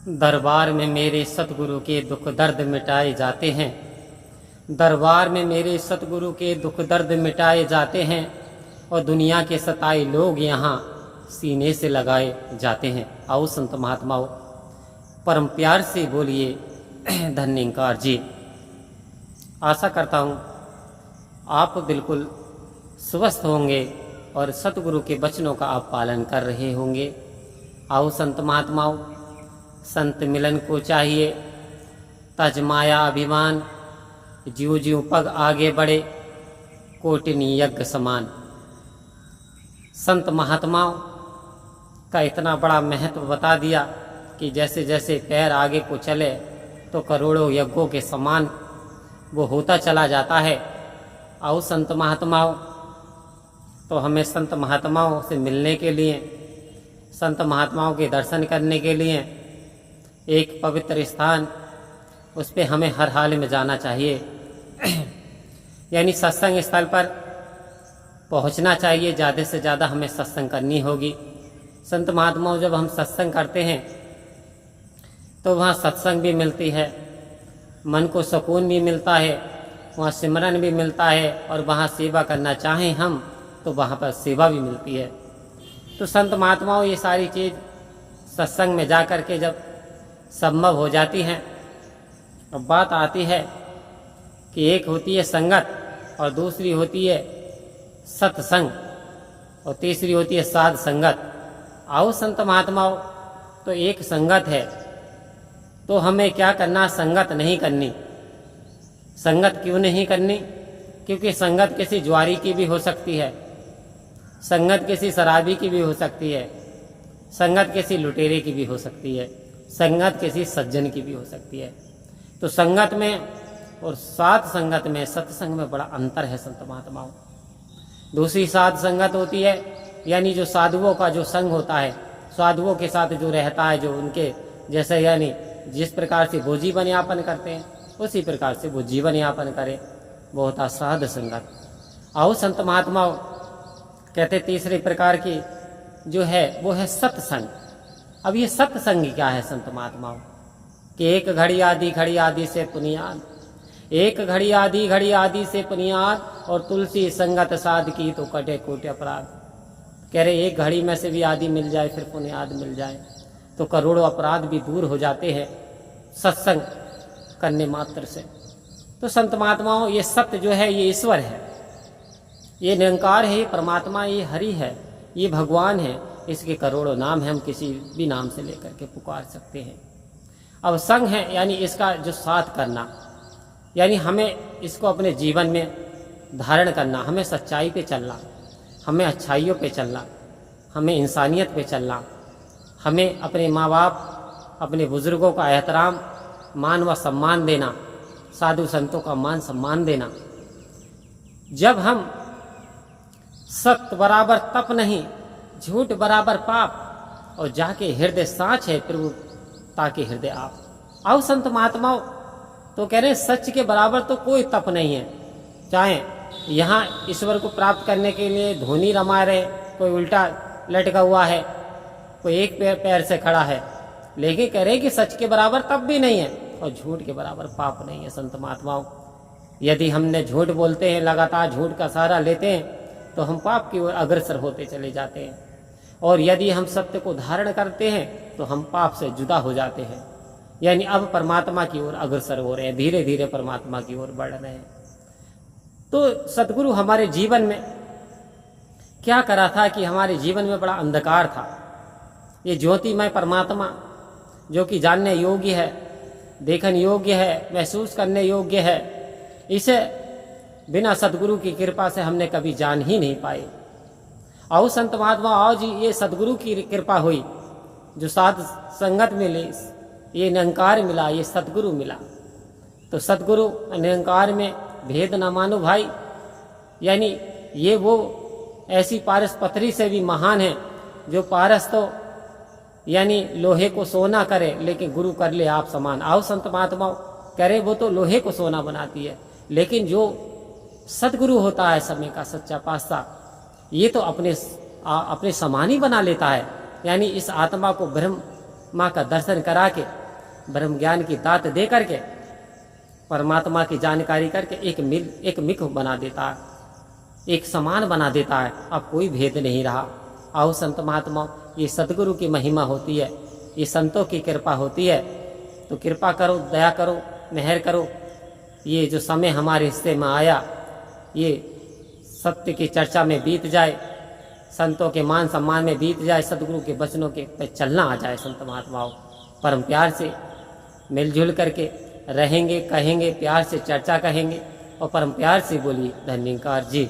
दरबार में मेरे सतगुरु के दुख दर्द मिटाए जाते हैं। दरबार में मेरे सतगुरु के दुख दर्द मिटाए जाते हैं और दुनिया के सताए लोग यहाँ सीने से लगाए जाते हैं। आओ संत महात्माओं, परम प्यार से बोलिए धन्यकार जी। आशा करता हूँ आप बिल्कुल स्वस्थ होंगे और सतगुरु के वचनों का आप पालन कर रहे होंगे। आओ संत महात्माओं, संत मिलन को चाहिए तज माया अभिमान, ज्यों ज्यों पग आगे बढ़े कोटिनी यज्ञ समान। संत महात्माओं का इतना बड़ा महत्व बता दिया कि जैसे जैसे पैर आगे को चले तो करोड़ों यज्ञों के समान वो होता चला जाता है। आओ संत महात्माओं, तो हमें संत महात्माओं से मिलने के लिए, संत महात्माओं के दर्शन करने के लिए एक पवित्र स्थान, उस पर हमें हर हाल में जाना चाहिए यानी सत्संग स्थल पर पहुंचना चाहिए। ज़्यादा से ज़्यादा हमें सत्संग करनी होगी। संत महात्माओं, जब हम सत्संग करते हैं तो वहाँ सत्संग भी मिलती है, मन को सुकून भी मिलता है, वहाँ सिमरन भी मिलता है और वहाँ सेवा करना चाहें हम तो वहाँ पर सेवा भी मिलती है। तो संत महात्माओं, ये सारी चीज़ सत्संग में जा कर के जब संभव हो जाती हैं, अब बात आती है कि एक होती है संगत और दूसरी होती है सत्संग और तीसरी होती है साध संगत। आओ संत महात्माओं, तो एक संगत है तो हमें क्या करना, संगत नहीं करनी। संगत क्यों नहीं करनी? क्योंकि संगत किसी ज्वारी की भी हो सकती है, संगत किसी शराबी की भी हो सकती है, संगत किसी लुटेरे की भी हो सकती है, संगत किसी सज्जन की भी हो सकती है। तो संगत में और साध संगत में, सत्संग में बड़ा अंतर है संत महात्माओं। दूसरी साध संगत होती है यानी जो साधुओं का जो संग होता है, साधुओं के साथ जो रहता है, जो उनके जैसे यानी जिस प्रकार से वो जीवन यापन करते हैं उसी प्रकार से वो जीवन यापन करे, वो होता साध संगत। आओ संत महात्माओं, कहते तीसरे प्रकार की जो है वो है सत्संग। अब ये सत्संग क्या है संत महात्माओं? कि एक घड़ी आदि से पुनियाद, एक घड़ी आदि से पुनियाद और तुलसी संगत साध की तो कटे कोटि अपराध। कह रहे एक घड़ी में से भी आदि मिल जाए फिर पुनियाद मिल जाए तो करोड़ों अपराध भी दूर हो जाते हैं सत्संग करने मात्र से। तो संत महात्माओं, ये सत्य जो है ये ईश्वर है, ये निरंकार है, ये परमात्मा, ये हरि है, ये भगवान है। इसके करोड़ों नाम हैं, हम किसी भी नाम से लेकर के पुकार सकते हैं। अब संग है यानी इसका जो साथ करना, यानी हमें इसको अपने जीवन में धारण करना, हमें सच्चाई पे चलना, हमें अच्छाइयों पे चलना, हमें इंसानियत पे चलना, हमें अपने माँ बाप, अपने बुजुर्गों का एहतराम, मान व सम्मान देना, साधु संतों का मान सम्मान देना। जब हम सत्य बराबर तप नहीं, झूठ बराबर पाप और जाके हृदय साँच है प्रभु ताकि हृदय आप। आओ संत महात्माओं, तो कह रहे हैं सच के बराबर तो कोई तप नहीं है। चाहे यहाँ ईश्वर को प्राप्त करने के लिए धोनी रमा रहे, कोई उल्टा लटका हुआ है, कोई एक पैर से खड़ा है, लेकिन कह रहे कि सच के बराबर तप भी नहीं है और झूठ के बराबर पाप नहीं है। संत महात्माओं, यदि हमने झूठ बोलते हैं, लगातार झूठ का सहारा लेते हैं तो हम पाप की ओर अग्रसर होते चले जाते हैं, और यदि हम सत्य को धारण करते हैं तो हम पाप से जुदा हो जाते हैं, यानी अब परमात्मा की ओर अग्रसर हो रहे हैं, धीरे धीरे परमात्मा की ओर बढ़ रहे हैं। तो सतगुरु हमारे जीवन में क्या करा था कि हमारे जीवन में बड़ा अंधकार था। ये ज्योतिमय परमात्मा जो कि जानने योग्य है, देखने योग्य है, महसूस करने योग्य है, इसे बिना सतगुरु की कृपा से हमने कभी जान ही नहीं पाए। आओ संत महात्मा, आओ जी, ये सतगुरु की कृपा हुई, जो साध संगत मिली, ये निरंकार मिला, ये सतगुरु मिला। तो सतगुरु निरंकार में भेद न मानो भाई, यानी ये वो ऐसी पारस पथरी से भी महान है जो पारस तो यानी लोहे को सोना करे लेकिन गुरु कर ले आप समान। आओ संत महात्माओं, करे वो तो लोहे को सोना बनाती है, लेकिन जो सतगुरु होता है समय का सच्चा पातशाह, ये तो अपने समान ही बना लेता है। यानी इस आत्मा को ब्रह्म माँ का दर्शन करा के ब्रह्म ज्ञान की दात दे करके परमात्मा की जानकारी करके एक मिक बना देता है, एक समान बना देता है। अब कोई भेद नहीं रहा। आओ संत महात्मा, ये सतगुरु की महिमा होती है, ये संतों की कृपा होती है। तो कृपा करो, दया करो, मेहर करो। ये जो समय हमारे हिस्से में आया, ये सत्य की चर्चा में बीत जाए, संतों के मान सम्मान में बीत जाए, सतगुरु के वचनों के पे चलना आ जाए। संत महात्माओं परम प्यार से मिलजुल करके रहेंगे, कहेंगे, प्यार से चर्चा कहेंगे और परम प्यार से बोलिए धन्यकार जी।